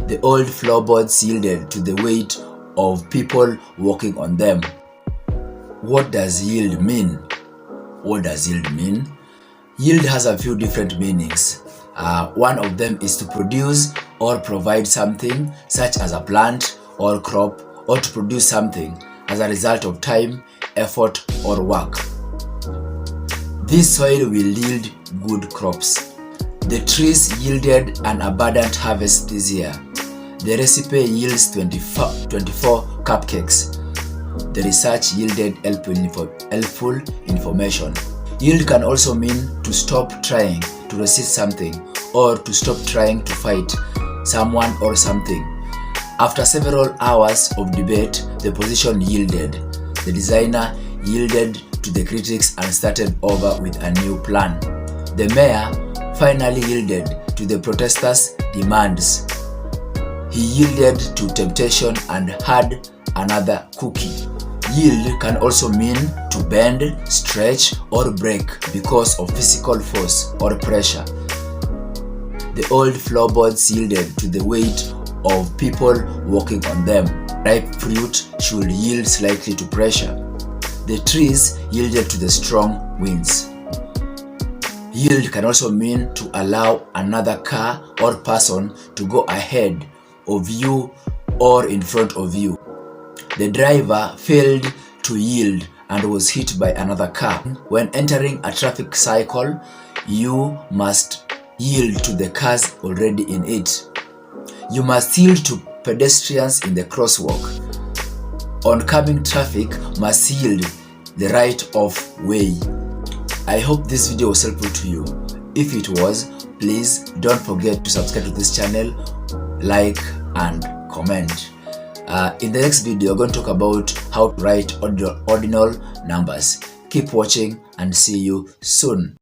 The old floorboards yielded to the weight of people walking on them. What does yield mean? What does yield mean? Yield has a few different meanings. One of them is to produce or provide something, such as a plant or crop, or to produce something as a result of time, effort, or work. This soil will yield good crops. The trees yielded an abundant harvest this year. The recipe yields 24 cupcakes. The research yielded helpful information. Yield can also mean to stop trying to resist something or to stop trying to fight someone or something. After several hours of debate, the position yielded. The designer yielded to the critics and started over with a new plan. The mayor finally yielded to the protesters' demands. He yielded to temptation and had another cookie. Yield can also mean to bend, stretch, or break because of physical force or pressure. The old floorboards yielded to the weight of people walking on them. Ripe fruit should yield slightly to pressure. The trees yielded to the strong winds. Yield can also mean to allow another car or person to go ahead of you or in front of you. The driver failed to yield and was hit by another car. When entering a traffic cycle, you must yield to the cars already in it. You must yield to pedestrians in the crosswalk. Oncoming traffic must yield the right of way. I hope this video was helpful to you. If it was, please don't forget to subscribe to this channel, like and comment. In the next video, we're going to talk about how to write ordinal numbers. Keep watching and see you soon.